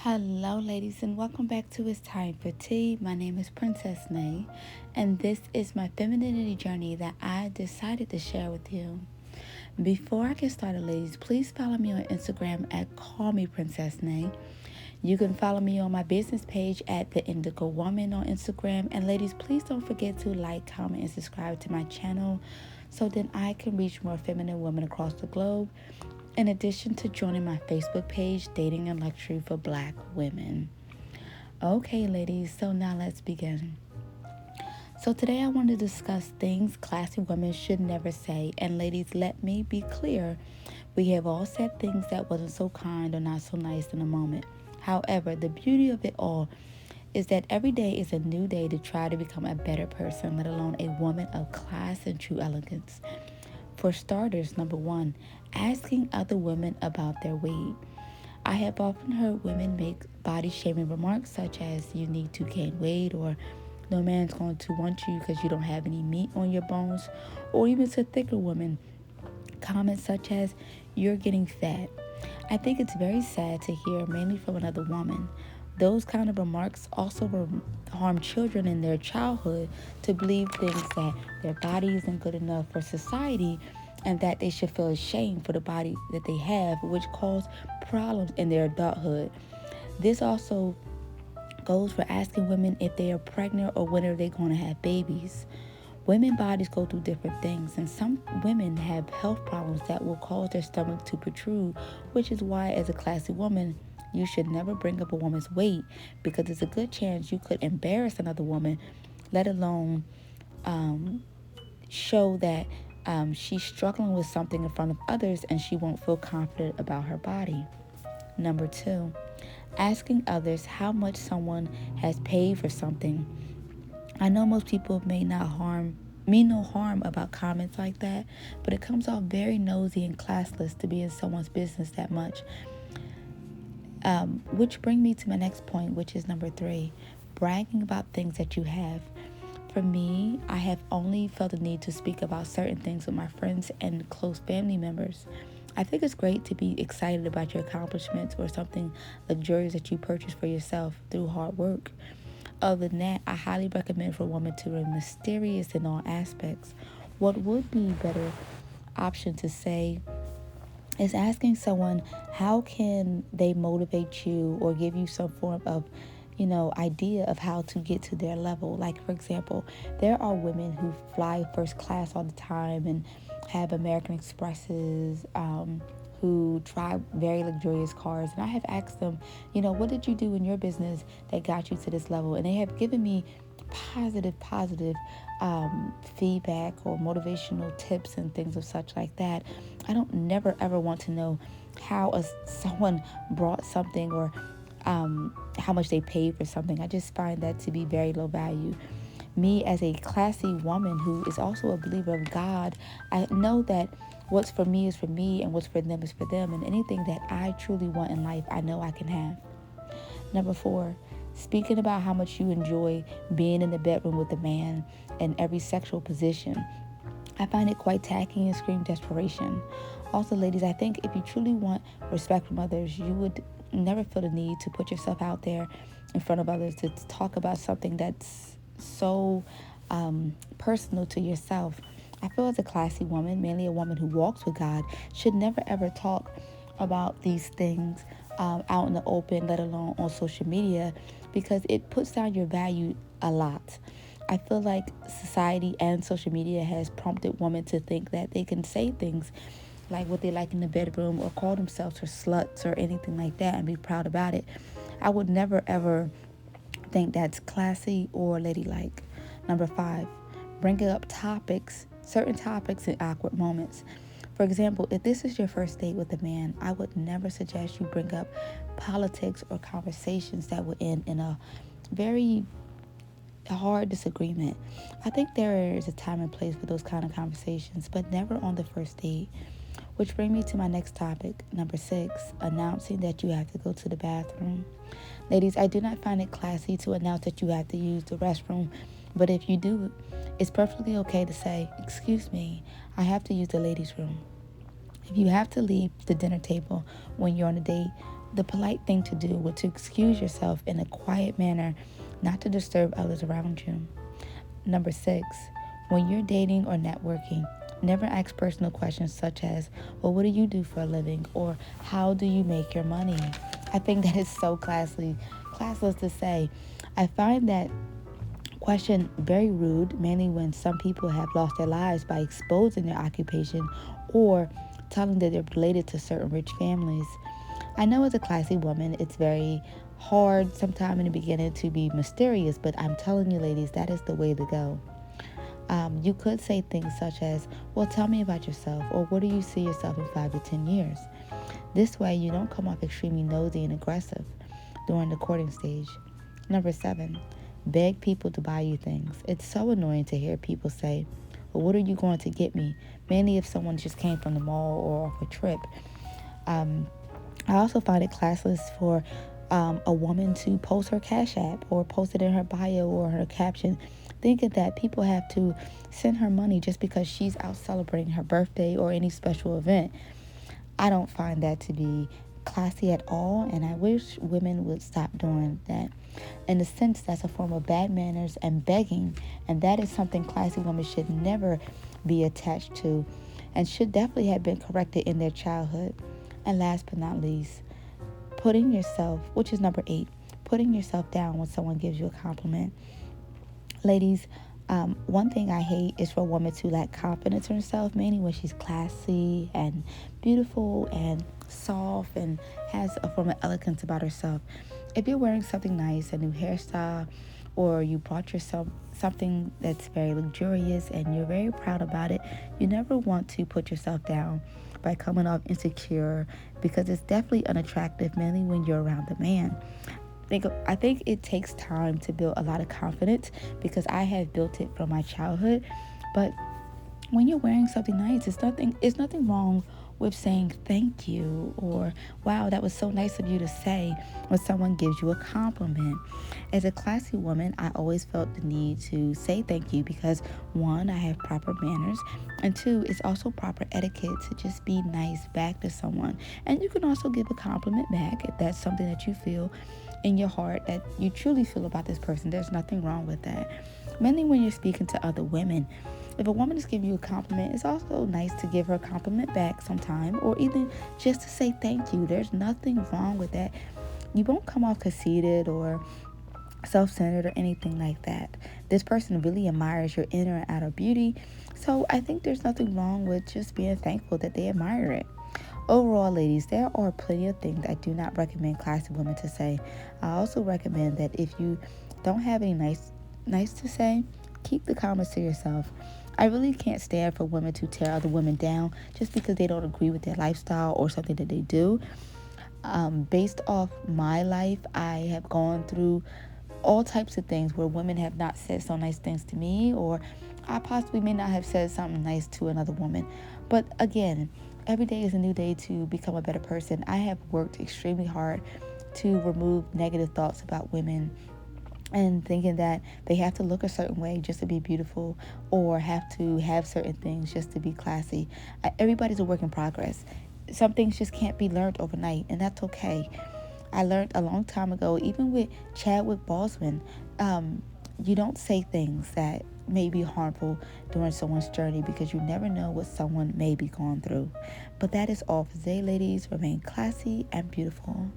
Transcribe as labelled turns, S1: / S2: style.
S1: Hello, ladies, and welcome back to It's Time for Tea. My name is Princess Nay, and this is my femininity journey that I decided to share with you. Before I get started, ladies, please follow me on Instagram at Call Me Princess Nay. You can follow me on my business page at The Indigo Woman on Instagram. And ladies, please don't forget to like, comment, and subscribe to my channel so then I can reach more feminine women across the globe. In addition to joining my Facebook page, Dating and Luxury for Black Women. Okay, ladies, so now let's begin. So today I want to discuss things classy women should never say. And ladies, let me be clear. We have all said things that wasn't so kind or not so nice in a moment. However, the beauty of it all is that every day is a new day to try to become a better person, let alone a woman of class and true elegance. For starters, number one, asking other women about their weight. I have often heard women make body shaming remarks such as you need to gain weight, or no man's going to want you because you don't have any meat on your bones, or even to thicker women, comments such as you're getting fat. I think it's very sad to hear, mainly from another woman. Those kind of remarks also harm children in their childhood to believe things that their body isn't good enough for society and that they should feel ashamed for the body that they have, which cause problems in their adulthood. This also goes for asking women if they are pregnant or when are they going to have babies. Women bodies go through different things, and some women have health problems that will cause their stomach to protrude, which is why, as a classy woman, you should never bring up a woman's weight, because there's a good chance you could embarrass another woman, let alone show that she's struggling with something in front of others and she won't feel confident about her body. Number two, asking others how much someone has paid for something. I know most people mean no harm about comments like that, but it comes off very nosy and classless to be in someone's business that much. Which brings me to my next point, which is number three, bragging about things that you have. For me, I have only felt the need to speak about certain things with my friends and close family members. I think it's great to be excited about your accomplishments or something luxurious that you purchased for yourself through hard work. Other than that, I highly recommend for a woman to remain mysterious in all aspects. What would be a better option to say is asking someone how can they motivate you or give you some form of idea of how to get to their level. Like, for example, there are women who fly first class all the time and have American Expresses, who drive very luxurious cars. And I have asked them, what did you do in your business that got you to this level? And they have given me positive feedback or motivational tips and things of such like that. I don't never ever want to know how someone brought something or how much they paid for something. I just find that to be very low value. Me, as a classy woman who is also a believer of God, I know that what's for me is for me and what's for them is for them. And anything that I truly want in life, I know I can have. Number four, speaking about how much you enjoy being in the bedroom with a man in every sexual position. I find it quite tacky and scream desperation. Also, ladies, I think if you truly want respect from others, you would never feel the need to put yourself out there in front of others to talk about something that's so personal to yourself. I feel as a classy woman, mainly a woman who walks with God, should never ever talk about these things out in the open, let alone on social media, because it puts down your value a lot. I feel like society and social media has prompted women to think that they can say things like what they like in the bedroom or call themselves or sluts or anything like that and be proud about it. I would never ever think that's classy or ladylike. Number five, bringing up certain topics in awkward moments. For example, if this is your first date with a man, I would never suggest you bring up politics or conversations that would end in a very hard disagreement. I think there is a time and place for those kind of conversations, but never on the first date. Which brings me to my next topic, number six, announcing that you have to go to the bathroom. Ladies, I do not find it classy to announce that you have to use the restroom, but if you do, it's perfectly okay to say, "Excuse me, I have to use the ladies' room." If you have to leave the dinner table when you're on a date, The polite thing to do would to excuse yourself in a quiet manner, not to disturb others around you. Number 6, when you're dating or networking, never ask personal questions such as, well, what do you do for a living? Or how do you make your money? I think that is so classless to say. I find that question very rude, mainly when some people have lost their lives by exposing their occupation or telling that they're related to certain rich families. I know as a classy woman, it's very hard sometime in the beginning to be mysterious, but I'm telling you, ladies, that is the way to go. You could say things such as, well, tell me about yourself, or where do you see yourself in 5 to 10 years? This way, you don't come off extremely nosy and aggressive during the courting stage. Number 7, beg people to buy you things. It's so annoying to hear people say, well, what are you going to get me? Mainly if someone just came from the mall or off a trip. I also find it classless for a woman to post her Cash App or post it in her bio or her caption, thinking that people have to send her money just because she's out celebrating her birthday or any special event. I don't find that to be classy at all, and I wish women would stop doing that. In a sense, that's a form of bad manners and begging, and that is something classy women should never be attached to and should definitely have been corrected in their childhood. And last but not least, putting yourself, which is number 8, putting yourself down when someone gives you a compliment. Ladies, one thing I hate is for a woman to lack confidence in herself, mainly when she's classy and beautiful and soft and has a form of elegance about herself. If you're wearing something nice, a new hairstyle, or you bought yourself something that's very luxurious and you're very proud about it, you never want to put yourself down by coming off insecure, because it's definitely unattractive, mainly when you're around a man. I think it takes time to build a lot of confidence, because I have built it from my childhood. But when you're wearing something nice, it's nothing wrong with saying thank you or wow, that was so nice of you to say when someone gives you a compliment. As a classy woman, I always felt the need to say thank you because 1, I have proper manners, and 2, it's also proper etiquette to just be nice back to someone. And you can also give a compliment back if that's something that you feel in your heart that you truly feel about this person. There's nothing wrong with that. Mainly when you're speaking to other women. If a woman is giving you a compliment, it's also nice to give her a compliment back sometime, or even just to say thank you. There's nothing wrong with that. You won't come off conceited or self-centered or anything like that. This person really admires your inner and outer beauty, so I think there's nothing wrong with just being thankful that they admire it. Overall, ladies, there are plenty of things I do not recommend classy women to say. I also recommend that if you don't have any nice to say, keep the comments to yourself. I really can't stand for women to tear other women down just because they don't agree with their lifestyle or something that they do. Based off my life, I have gone through all types of things where women have not said so nice things to me, or I possibly may not have said something nice to another woman. But again, every day is a new day to become a better person. I have worked extremely hard to remove negative thoughts about women and thinking that they have to look a certain way just to be beautiful or have to have certain things just to be classy. Everybody's a work in progress. Some things just can't be learned overnight, and that's okay. I learned a long time ago, even with Chadwick Boseman, you don't say things that may be harmful during someone's journey, because you never know what someone may be going through. But that is all for today, ladies. Remain classy and beautiful.